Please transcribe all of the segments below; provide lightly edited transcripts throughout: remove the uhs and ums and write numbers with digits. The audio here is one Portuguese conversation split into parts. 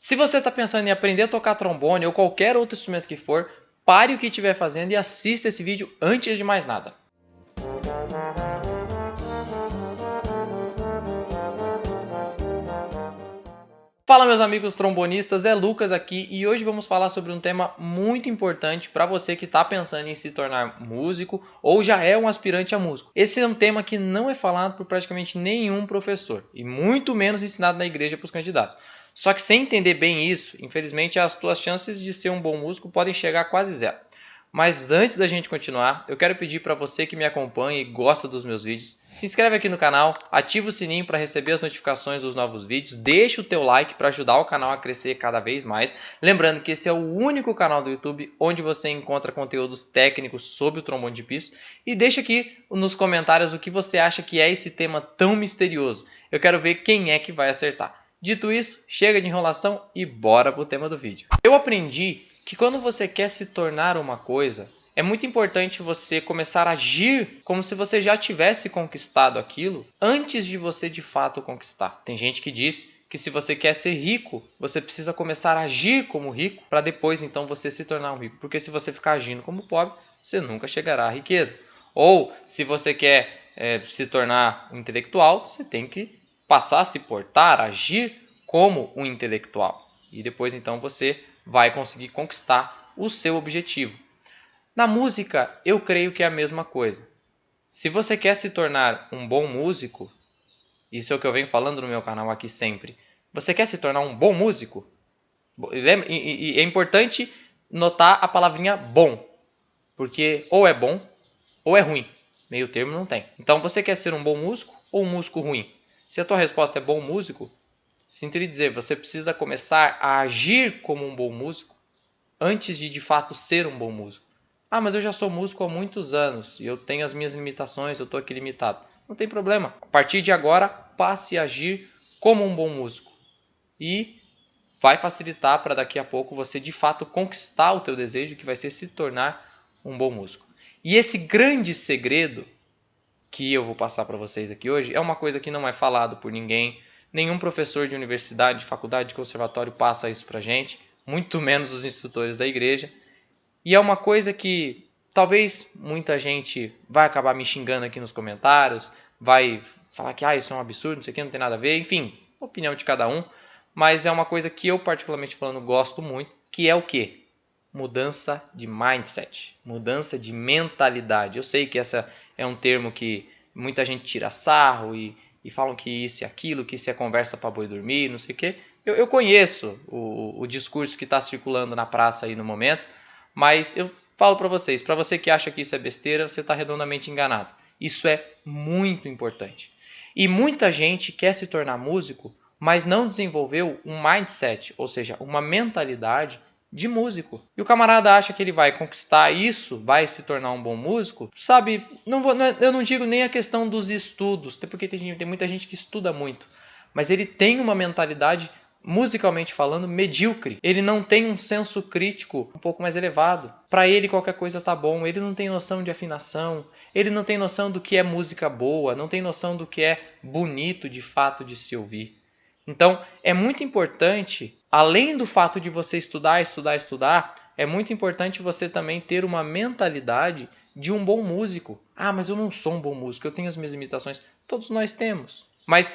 Se você está pensando em aprender a tocar trombone ou qualquer outro instrumento que for, pare o que estiver fazendo e assista esse vídeo antes de mais nada. Fala meus amigos trombonistas, é Lucas aqui e hoje vamos falar sobre um tema muito importante para você que está pensando em se tornar músico ou já é um aspirante a músico. Esse é um tema que não é falado por praticamente nenhum professor e muito menos ensinado na igreja para os candidatos. Só que sem entender bem isso, infelizmente as tuas chances de ser um bom músico podem chegar a quase zero. Mas antes da gente continuar, eu quero pedir para você que me acompanha e gosta dos meus vídeos, se inscreve aqui no canal, ativa o sininho para receber as notificações dos novos vídeos, deixa o teu like para ajudar o canal a crescer cada vez mais. Lembrando que esse é o único canal do YouTube onde você encontra conteúdos técnicos sobre o trombone de pista e deixa aqui nos comentários o que você acha que é esse tema tão misterioso. Eu quero ver quem é que vai acertar. Dito isso, chega de enrolação e bora pro tema do vídeo. Eu aprendi que quando você quer se tornar uma coisa, é muito importante você começar a agir como se você já tivesse conquistado aquilo antes de você de fato conquistar. Tem gente que diz que se você quer ser rico, você precisa começar a agir como rico para depois então você se tornar um rico. Porque se você ficar agindo como pobre, você nunca chegará à riqueza. Ou se você quer se tornar um intelectual, você tem que passar a se portar, agir como um intelectual. E depois então você vai conseguir conquistar o seu objetivo. Na música, eu creio que é a mesma coisa. Se você quer se tornar um bom músico, isso é o que eu venho falando no meu canal aqui sempre. Você quer se tornar um bom músico? E é importante notar a palavrinha bom, porque ou é bom ou é ruim. Meio termo não tem. Então você quer ser um bom músico ou um músico ruim? Se a tua resposta é bom músico, sinto lhe dizer, você precisa começar a agir como um bom músico antes de fato ser um bom músico. Ah, mas eu já sou músico há muitos anos e eu tenho as minhas limitações, eu estou aqui limitado. Não tem problema. A partir de agora, passe a agir como um bom músico. E vai facilitar para daqui a pouco você de fato conquistar o teu desejo, que vai ser se tornar um bom músico. E esse grande segredo que eu vou passar para vocês aqui hoje é uma coisa que não é falado por ninguém. Nenhum professor de universidade, de faculdade, de conservatório passa isso pra gente, muito menos os instrutores da igreja. E é uma coisa que talvez muita gente vai acabar me xingando aqui nos comentários, vai falar que isso é um absurdo, não sei o que, não tem nada a ver, enfim, opinião de cada um. Mas é uma coisa que eu particularmente falando gosto muito, que é o quê? Mudança de mindset, mudança de mentalidade. Eu sei que essa é um termo que muita gente tira sarro e falam que isso e aquilo, que isso é conversa para boi dormir, não sei o quê. Eu conheço o discurso que está circulando na praça aí no momento, mas eu falo para vocês, para você que acha que isso é besteira, você está redondamente enganado. Isso é muito importante. E muita gente quer se tornar músico, mas não desenvolveu um mindset, ou seja, uma mentalidade de músico. E o camarada acha que ele vai conquistar isso, vai se tornar um bom músico, sabe? Eu não digo nem a questão dos estudos, até porque tem muita gente que estuda muito, mas ele tem uma mentalidade, musicalmente falando, medíocre. Ele não tem um senso crítico um pouco mais elevado. Para ele qualquer coisa tá bom, ele não tem noção de afinação, ele não tem noção do que é música boa, não tem noção do que é bonito de fato de se ouvir. Então, é muito importante, além do fato de você estudar, é muito importante você também ter uma mentalidade de um bom músico. Ah, mas eu não sou um bom músico, eu tenho as minhas limitações. Todos nós temos. Mas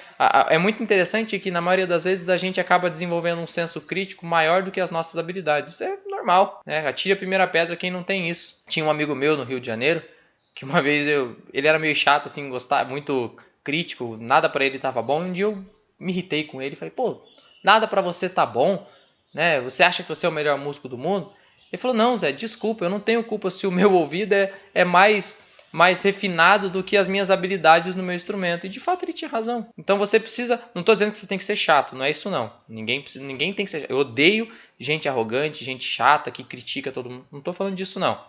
é muito interessante que na maioria das vezes a gente acaba desenvolvendo um senso crítico maior do que as nossas habilidades. Isso é normal, né? Atire a primeira pedra quem não tem isso. Tinha um amigo meu no Rio de Janeiro, que uma vez ele era meio chato, assim, muito crítico, nada para ele estava bom, e um dia eu me irritei com ele e falei, pô, nada pra você tá bom, né? Você acha que você é o melhor músico do mundo? Ele falou, não, Zé, desculpa, eu não tenho culpa se o meu ouvido é mais refinado do que as minhas habilidades no meu instrumento. E de fato ele tinha razão. Então você precisa, não estou dizendo que você tem que ser chato, não é isso não. Ninguém tem que ser chato. Eu odeio gente arrogante, gente chata que critica todo mundo. Não estou falando disso não.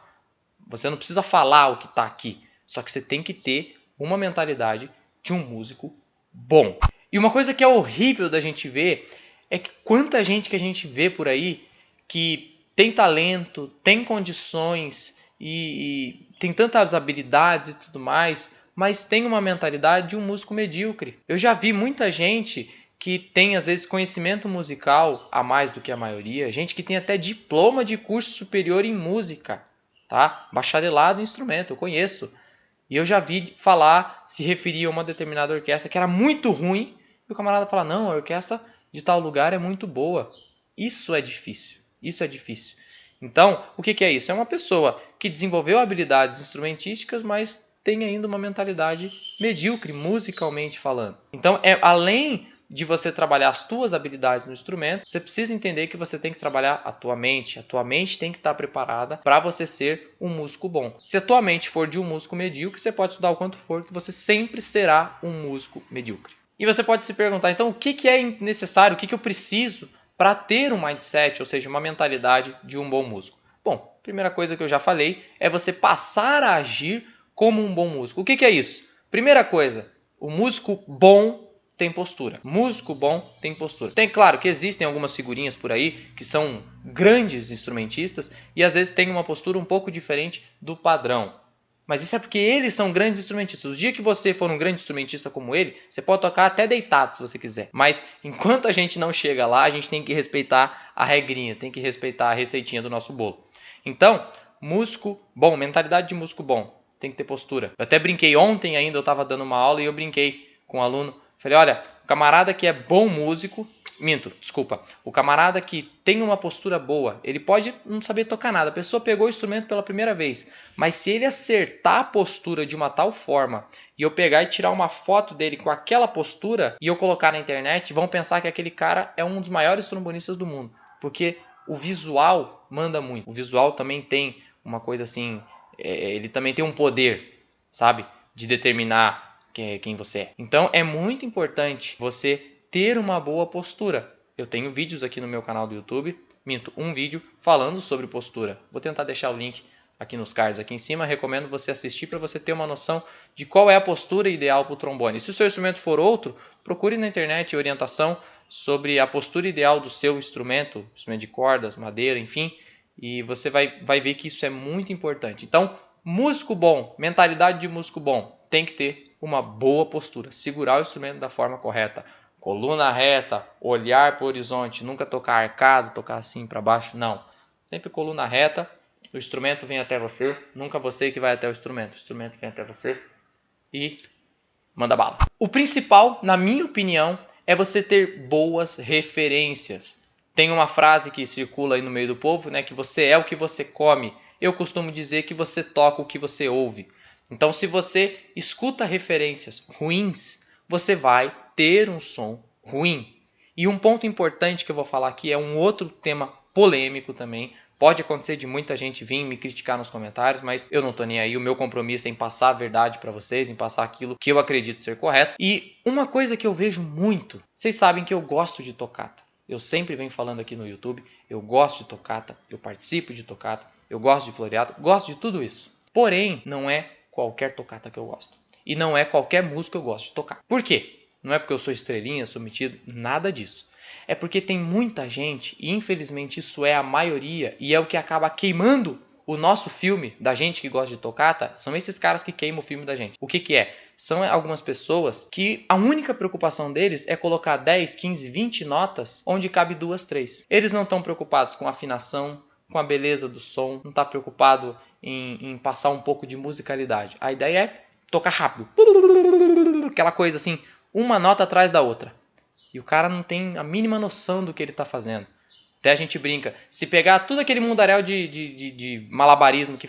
Você não precisa falar o que está aqui. Só que você tem que ter uma mentalidade de um músico bom. E uma coisa que é horrível da gente ver é que quanta gente que a gente vê por aí que tem talento, tem condições e tem tantas habilidades e tudo mais, mas tem uma mentalidade de um músico medíocre. Eu já vi muita gente que tem às vezes conhecimento musical a mais do que a maioria, gente que tem até diploma de curso superior em música, tá? Bacharelado em instrumento, eu conheço. E eu já vi falar, se referir a uma determinada orquestra que era muito ruim, e o camarada fala, não, a orquestra de tal lugar é muito boa. Isso é difícil, isso é difícil. Então, o que é isso? É uma pessoa que desenvolveu habilidades instrumentísticas, mas tem ainda uma mentalidade medíocre, musicalmente falando. Então, além de você trabalhar as tuas habilidades no instrumento, você precisa entender que você tem que trabalhar a tua mente. A tua mente tem que estar preparada para você ser um músico bom. Se a tua mente for de um músico medíocre, você pode estudar o quanto for, que você sempre será um músico medíocre. E você pode se perguntar, então, o que é necessário, o que eu preciso para ter um mindset, ou seja, uma mentalidade de um bom músico? Bom, primeira coisa que eu já falei é você passar a agir como um bom músico. O que é isso? Primeira coisa, o músico bom tem postura. Músico bom tem postura. Tem, claro que existem algumas figurinhas por aí que são grandes instrumentistas e às vezes tem uma postura um pouco diferente do padrão. Mas isso é porque eles são grandes instrumentistas. O dia que você for um grande instrumentista como ele, você pode tocar até deitado se você quiser. Mas enquanto a gente não chega lá, a gente tem que respeitar a regrinha, tem que respeitar a receitinha do nosso bolo. Então, músico bom, mentalidade de músico bom, tem que ter postura. Eu até brinquei ontem ainda, eu estava dando uma aula e eu brinquei com um aluno. Falei, olha, o camarada que é bom músico, o camarada que tem uma postura boa, ele pode não saber tocar nada, a pessoa pegou o instrumento pela primeira vez, mas se ele acertar a postura de uma tal forma e eu pegar e tirar uma foto dele com aquela postura e eu colocar na internet, vão pensar que aquele cara é um dos maiores trombonistas do mundo, porque o visual manda muito. O visual também tem uma coisa assim, ele também tem um poder, sabe, de determinar quem você é. Então é muito importante você ter uma boa postura. Eu tenho vídeos aqui no meu canal do YouTube, um vídeo falando sobre postura. Vou tentar deixar o link aqui nos cards aqui em cima. Recomendo você assistir para você ter uma noção de qual é a postura ideal para o trombone. Se o seu instrumento for outro, procure na internet orientação sobre a postura ideal do seu instrumento de cordas, madeira, enfim, e você vai ver que isso é muito importante. Então, músico bom, mentalidade de músico bom, tem que ter uma boa postura, segurar o instrumento da forma correta, coluna reta, olhar para o horizonte, nunca tocar arcado, tocar assim para baixo, não. Sempre coluna reta, o instrumento vem até você, nunca você que vai até o instrumento vem até você e manda bala. O principal, na minha opinião, é você ter boas referências. Tem uma frase que circula aí no meio do povo, né, que você é o que você come. Eu costumo dizer que você toca o que você ouve. Então, se você escuta referências ruins, você vai ter um som ruim. E um ponto importante que eu vou falar aqui é um outro tema polêmico também. Pode acontecer de muita gente vir me criticar nos comentários, mas eu não tô nem aí. O meu compromisso é em passar a verdade para vocês, em passar aquilo que eu acredito ser correto. E uma coisa que eu vejo muito, vocês sabem que eu gosto de tocata. Eu sempre venho falando aqui no YouTube, eu gosto de tocata, eu participo de tocata, eu gosto de floreado, gosto de tudo isso. Porém, não é qualquer tocata que eu gosto. E não é qualquer música que eu gosto de tocar. Por quê? Não é porque eu sou estrelinha, sou metido, nada disso. É porque tem muita gente, e infelizmente isso é a maioria, e é o que acaba queimando o nosso filme da gente que gosta de tocata, são esses caras que queimam o filme da gente. O que é? São algumas pessoas que a única preocupação deles é colocar 10, 15, 20 notas onde cabe 2, 3. Eles não estão preocupados com a afinação, com a beleza do som, não está preocupado em passar um pouco de musicalidade. A ideia é tocar rápido. Aquela coisa assim, uma nota atrás da outra. E o cara não tem a mínima noção do que ele está fazendo. Até a gente brinca. Se pegar tudo aquele mundaréu de malabarismo que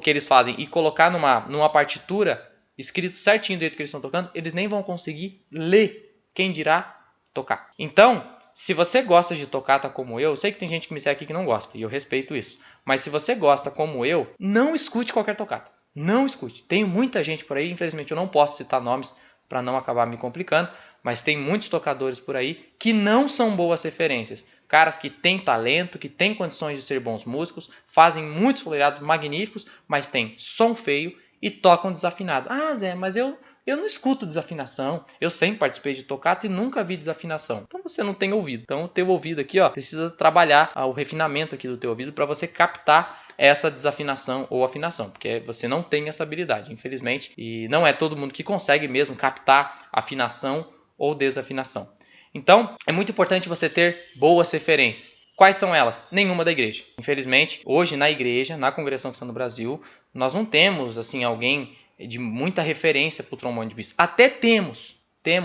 eles fazem e colocar numa partitura, escrito certinho do jeito que eles estão tocando, eles nem vão conseguir ler. Quem dirá tocar. Então, se você gosta de tocata como eu sei que tem gente que me segue aqui que não gosta, e eu respeito isso. Mas se você gosta como eu, não escute qualquer tocata. Não escute. Tem muita gente por aí, infelizmente eu não posso citar nomes para não acabar me complicando, mas tem muitos tocadores por aí que não são boas referências. Caras que têm talento, que têm condições de ser bons músicos, fazem muitos floreados magníficos, mas têm som feio e tocam desafinado. Ah, Zé, mas eu não escuto desafinação. Eu sempre participei de tocata e nunca vi desafinação. Então você não tem ouvido. Então o teu ouvido aqui, ó, precisa trabalhar o refinamento aqui do teu ouvido para você captar essa desafinação ou afinação, porque você não tem essa habilidade, infelizmente, e não é todo mundo que consegue mesmo captar afinação ou desafinação. Então, é muito importante você ter boas referências. Quais são elas? Nenhuma da igreja. Infelizmente, hoje na igreja, na Congregação Cristã do Brasil, nós não temos assim alguém de muita referência para o trombone de bis. Até temos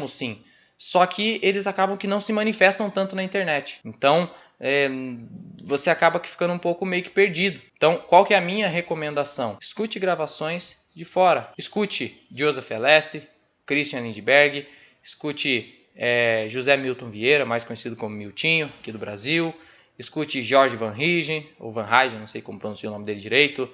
sim. Só que eles acabam que não se manifestam tanto na internet. Então, você acaba que ficando um pouco meio que perdido. Então, qual que é a minha recomendação? Escute gravações de fora. Escute Joseph Alessi, Christian Lindbergh, escute José Milton Vieira, mais conhecido como Miltinho, aqui do Brasil. Escute George Van Rigen, ou Van Rigen, não sei como pronunciar o nome dele direito.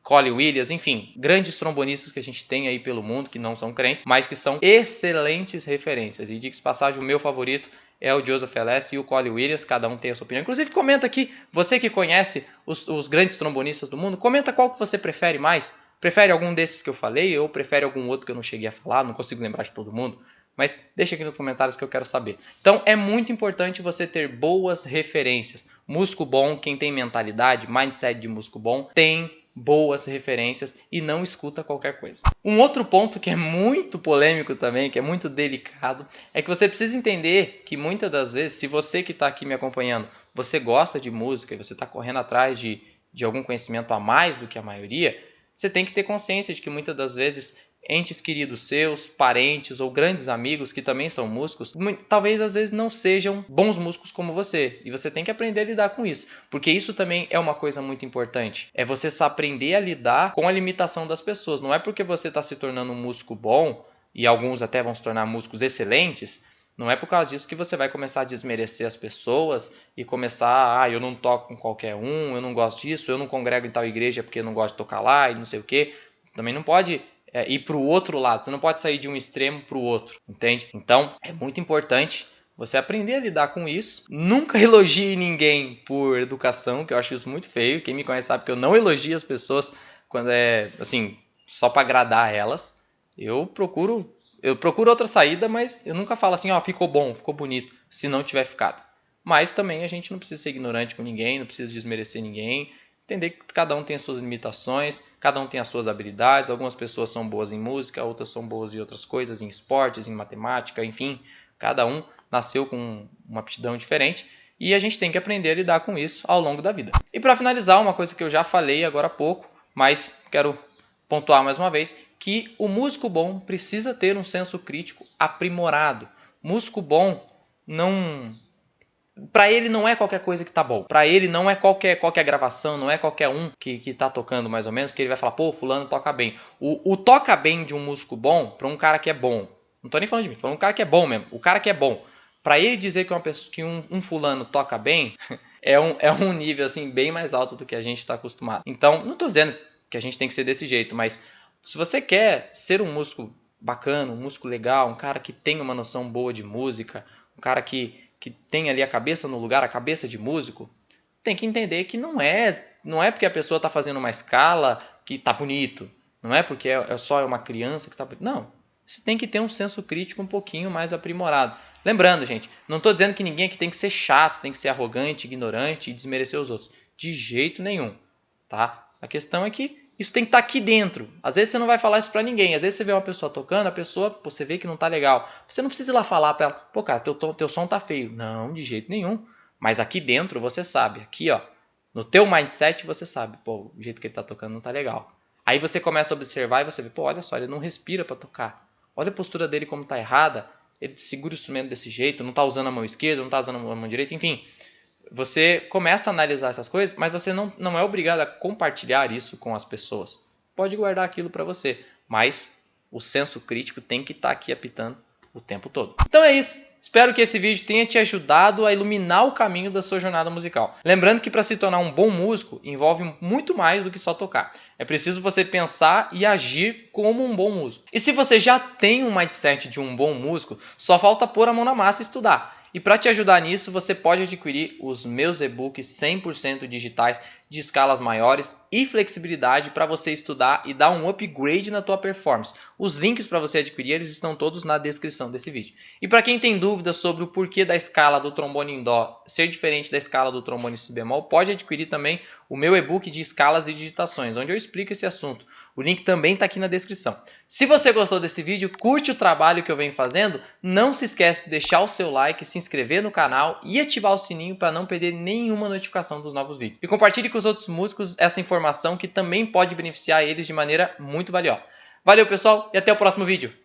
Collie Williams, enfim, grandes trombonistas que a gente tem aí pelo mundo, que não são crentes, mas que são excelentes referências. E diga-se de passagem, o meu favorito é o Joseph Alessi e o Collie Williams, cada um tem a sua opinião. Inclusive, comenta aqui, você que conhece os grandes trombonistas do mundo, comenta qual que você prefere mais. Prefere algum desses que eu falei ou prefere algum outro que eu não cheguei a falar, não consigo lembrar de todo mundo? Mas deixa aqui nos comentários que eu quero saber. Então é muito importante você ter boas referências. Músico bom, quem tem mentalidade, mindset de músico bom, tem boas referências e não escuta qualquer coisa. Um outro ponto que é muito polêmico também, que é muito delicado, é que você precisa entender que muitas das vezes, se você que está aqui me acompanhando, você gosta de música e você está correndo atrás de algum conhecimento a mais do que a maioria, você tem que ter consciência de que muitas das vezes entes queridos seus, parentes ou grandes amigos que também são músicos, talvez às vezes não sejam bons músicos como você. E você tem que aprender a lidar com isso. Porque isso também é uma coisa muito importante. É você aprender a lidar com a limitação das pessoas. Não é porque você está se tornando um músico bom, e alguns até vão se tornar músicos excelentes, não é por causa disso que você vai começar a desmerecer as pessoas e começar, eu não toco com qualquer um, eu não gosto disso, eu não congrego em tal igreja porque eu não gosto de tocar lá e não sei o quê. Também não pode ir para o outro lado, você não pode sair de um extremo para o outro, entende? Então, é muito importante você aprender a lidar com isso. Nunca elogie ninguém por educação, que eu acho isso muito feio. Quem me conhece sabe que eu não elogio as pessoas quando é, assim, só para agradar elas. Eu procuro outra saída, mas eu nunca falo assim, ficou bom, ficou bonito, se não tiver ficado. Mas também a gente não precisa ser ignorante com ninguém, não precisa desmerecer ninguém. Entender que cada um tem as suas limitações, cada um tem as suas habilidades. Algumas pessoas são boas em música, outras são boas em outras coisas, em esportes, em matemática, enfim. Cada um nasceu com uma aptidão diferente e a gente tem que aprender a lidar com isso ao longo da vida. E para finalizar, uma coisa que eu já falei agora há pouco, mas quero pontuar mais uma vez, que o músico bom precisa ter um senso crítico aprimorado. Músico bom não... Para ele não é qualquer coisa que tá bom. Para ele não é qualquer gravação, não é qualquer um que tá tocando mais ou menos, que ele vai falar, pô, fulano toca bem. O toca bem de um músico bom, para um cara que é bom, não tô nem falando de mim, tô falando um cara que é bom mesmo, o cara que é bom. Para ele dizer que, um fulano toca bem, é um nível assim bem mais alto do que a gente está acostumado. Então, não tô dizendo que a gente tem que ser desse jeito, mas se você quer ser um músico bacana, um músico legal, um cara que tem uma noção boa de música, um cara que tem ali a cabeça no lugar, a cabeça de músico, tem que entender que não é porque a pessoa está fazendo uma escala que está bonito, não é porque é só uma criança que está bonito. Não, você tem que ter um senso crítico um pouquinho mais aprimorado. Lembrando, gente, não estou dizendo que ninguém aqui tem que ser chato, tem que ser arrogante, ignorante e desmerecer os outros. De jeito nenhum, tá? A questão é que isso tem que estar aqui dentro. Às vezes você não vai falar isso pra ninguém. Às vezes você vê uma pessoa tocando, a pessoa, você vê que não tá legal. Você não precisa ir lá falar pra ela, pô, cara, teu som tá feio. Não, de jeito nenhum. Mas aqui dentro você sabe. Aqui, ó, no teu mindset você sabe, pô, o jeito que ele tá tocando não tá legal. Aí você começa a observar e você vê, pô, olha só, ele não respira pra tocar. Olha a postura dele como tá errada. Ele segura o instrumento desse jeito, não tá usando a mão esquerda, não tá usando a mão direita, enfim. Você começa a analisar essas coisas, mas você não é obrigado a compartilhar isso com as pessoas. Pode guardar aquilo para você, mas o senso crítico tem que estar aqui apitando o tempo todo. Então é isso. Espero que esse vídeo tenha te ajudado a iluminar o caminho da sua jornada musical. Lembrando que para se tornar um bom músico envolve muito mais do que só tocar. É preciso você pensar e agir como um bom músico. E se você já tem um mindset de um bom músico, só falta pôr a mão na massa e estudar. E para te ajudar nisso, você pode adquirir os meus e-books 100% digitais de escalas maiores e flexibilidade para você estudar e dar um upgrade na tua performance. Os links para você adquirir eles estão todos na descrição desse vídeo. E para quem tem dúvidas sobre o porquê da escala do trombone em dó ser diferente da escala do trombone em si bemol, pode adquirir também o meu e-book de escalas e digitações, onde eu explico esse assunto. O link também está aqui na descrição. Se você gostou desse vídeo, curte o trabalho que eu venho fazendo, não se esquece de deixar o seu like, se inscrever no canal e ativar o sininho para não perder nenhuma notificação dos novos vídeos. E compartilhe com os outros músicos essa informação que também pode beneficiar eles de maneira muito valiosa. Valeu pessoal e até o próximo vídeo.